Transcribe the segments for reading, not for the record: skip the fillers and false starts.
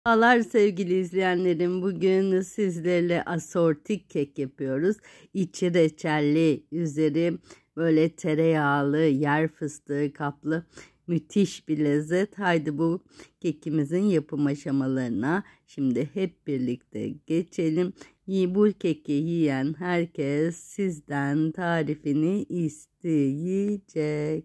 Merhabalar sevgili izleyenlerim. Bugün sizlerle asortik kek yapıyoruz. İçi reçelli, üzeri böyle tereyağlı, yer fıstığı kaplı müthiş bir lezzet. Haydi bu kekimizin yapım aşamalarına şimdi hep birlikte geçelim. Bu keki yiyen herkes sizden tarifini isteyecek.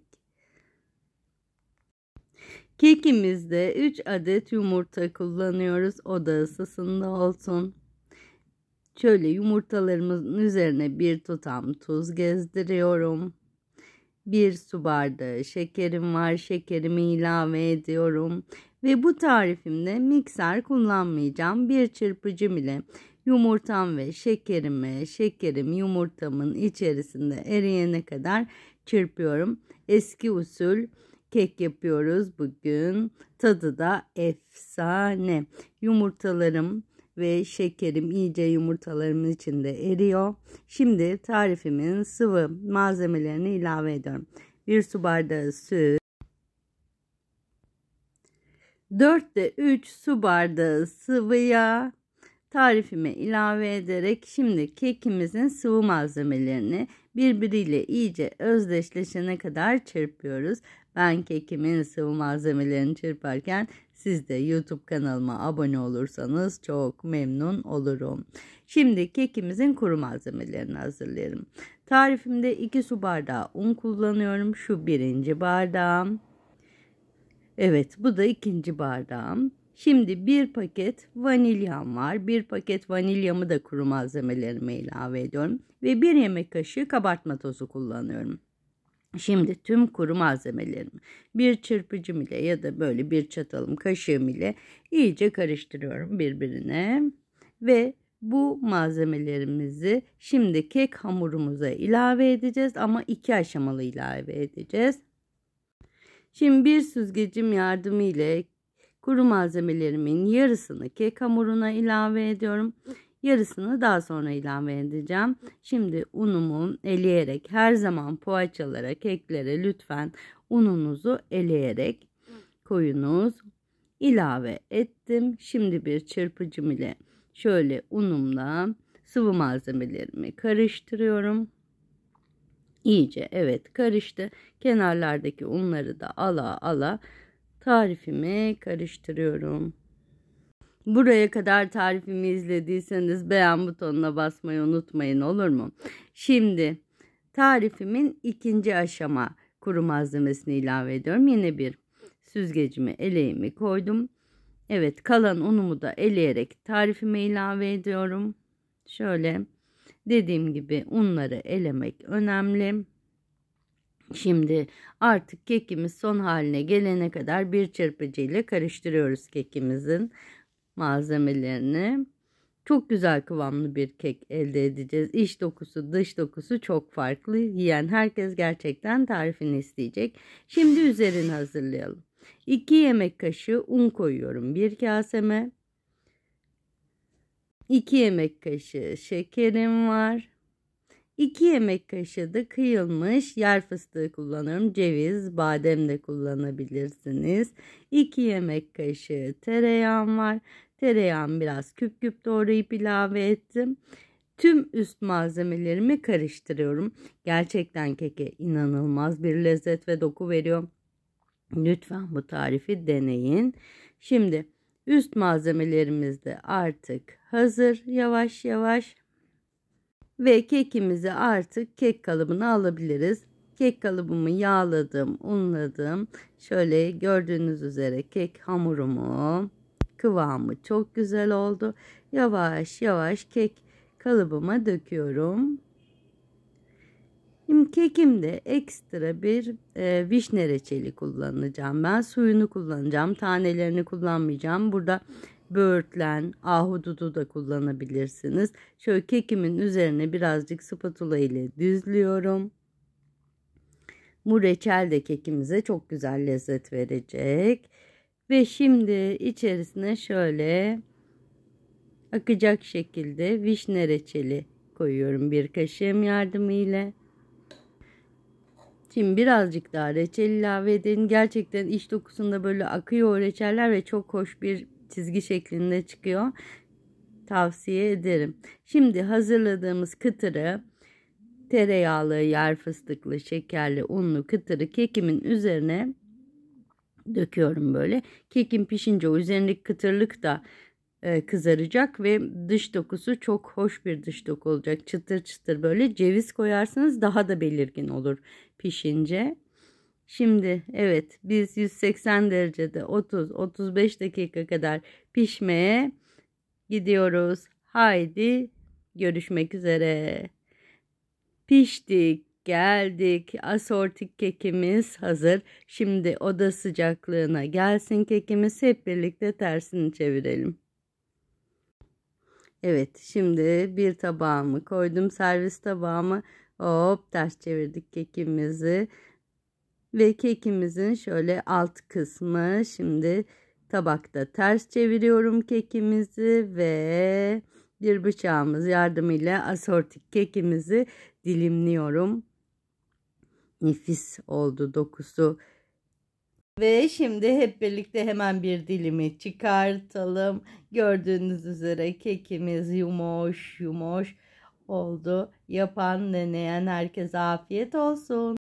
Kekimizde 3 adet yumurta kullanıyoruz. Oda ısısında olsun. Şöyle yumurtalarımızın üzerine bir tutam tuz gezdiriyorum. 1 su bardağı şekerim var. Şekerimi ilave ediyorum. Ve bu tarifimde mikser kullanmayacağım. Bir çırpıcım ile yumurtam ve şekerim yumurtamın içerisinde eriyene kadar çırpıyorum. Eski usul kek yapıyoruz bugün. Tadı da efsane. Yumurtalarım ve şekerim iyice yumurtalarımın içinde eriyor. Şimdi tarifimin sıvı malzemelerini ilave ediyorum. 1 su bardağı süt. 4'te 3 su bardağı sıvı yağ. Tarifime ilave ederek şimdi kekimizin sıvı malzemelerini birbiriyle iyice özdeşleşene kadar çırpıyoruz. Ben kekimin sıvı malzemelerini çırparken siz de YouTube kanalıma abone olursanız çok memnun olurum. Şimdi kekimizin kuru malzemelerini hazırlayalım. Tarifimde 2 su bardağı un kullanıyorum. Şu 1. bardağım. Evet, bu da 2. bardağım. Şimdi 1 paket vanilyam var. 1 paket vanilyamı da kuru malzemelerime ilave ediyorum. Ve 1 yemek kaşığı kabartma tozu kullanıyorum. Şimdi tüm kuru malzemelerimi bir çırpıcım ile ya da böyle bir çatalım kaşığım ile iyice karıştırıyorum birbirine. Ve bu malzemelerimizi şimdi kek hamurumuza ilave edeceğiz ama 2 aşamalı ilave edeceğiz. Şimdi bir süzgecim yardımıyla kuru malzemelerimin yarısını kek hamuruna ilave ediyorum. Yarısını daha sonra ilave edeceğim. Şimdi unumu eleyerek her zaman poğaçalara, keklere lütfen ununuzu eleyerek koyunuz. İlave ettim. Şimdi bir çırpıcım ile şöyle unumla sıvı malzemelerimi karıştırıyorum. İyice evet karıştı. Kenarlardaki unları da ala tarifimi karıştırıyorum. Buraya kadar tarifimi izlediyseniz beğen butonuna basmayı unutmayın, olur mu? Şimdi tarifimin 2. aşama kuru malzemesini ilave ediyorum. Yine bir süzgecimi eleğimi koydum. Evet, kalan unumu da eleyerek tarifime ilave ediyorum. Şöyle dediğim gibi unları elemek önemli. Şimdi artık kekimiz son haline gelene kadar bir çırpıcı ile karıştırıyoruz kekimizin malzemelerini. Çok güzel kıvamlı bir kek elde edeceğiz. İç dokusu, dış dokusu çok farklı. Yiyen herkes gerçekten tarifini isteyecek. Şimdi üzerini hazırlayalım. 2 yemek kaşığı un koyuyorum bir kaseme. 2 yemek kaşığı şekerim var. 2 yemek kaşığı da kıyılmış yer fıstığı kullanıyorum. Ceviz, badem de kullanabilirsiniz. 2 yemek kaşığı tereyağım var. Tereyağımı biraz küp küp doğrayıp ilave ettim. Tüm üst malzemelerimi karıştırıyorum. Gerçekten keke inanılmaz bir lezzet ve doku veriyor. Lütfen bu tarifi deneyin. Şimdi üst malzemelerimiz de artık hazır yavaş yavaş. Ve kekimizi artık kek kalıbına alabiliriz. Kek kalıbımı yağladım, unladım. Şöyle gördüğünüz üzere kek hamurumu kıvamı çok güzel oldu. Yavaş yavaş kek kalıbıma döküyorum. Şimdi kekimde ekstra bir vişne reçeli kullanacağım. Ben suyunu kullanacağım. Tanelerini kullanmayacağım. Burada böğürtlen, ahududu da kullanabilirsiniz. Şöyle kekimin üzerine birazcık spatula ile düzlüyorum. Bu reçel de kekimize çok güzel lezzet verecek. Ve şimdi içerisine şöyle akacak şekilde vişne reçeli koyuyorum bir kaşığım yardımıyla. Şimdi birazcık daha reçel ilave edin. Gerçekten iç dokusunda böyle akıyor o reçeller ve çok hoş bir çizgi şeklinde çıkıyor. Tavsiye ederim. Şimdi hazırladığımız kıtırı, tereyağlı, yer fıstıklı, şekerli, unlu kıtırı kekimin üzerine döküyorum böyle. Kekim pişince o üzerindeki kıtırlık da kızaracak ve dış dokusu çok hoş bir dış doku olacak. Çıtır çıtır böyle. Ceviz koyarsanız daha da belirgin olur pişince. Şimdi evet, biz 180 derecede 30-35 dakika kadar pişmeye gidiyoruz. Haydi görüşmek üzere. Piştik, geldik. Asortik kekimiz hazır. Şimdi oda sıcaklığına gelsin kekimiz. Hep birlikte tersini çevirelim. Evet, şimdi bir tabağımı koydum, servis tabağımı. Hop, ters çevirdik kekimizi. Ve kekimizin şöyle alt kısmı, şimdi tabakta ters çeviriyorum kekimizi ve bir bıçağımız yardımıyla asortik kekimizi dilimliyorum. Nefis oldu dokusu. Ve şimdi hep birlikte hemen bir dilimi çıkartalım. Gördüğünüz üzere kekimiz yumuş yumuş oldu. Yapan, deneyen herkese afiyet olsun.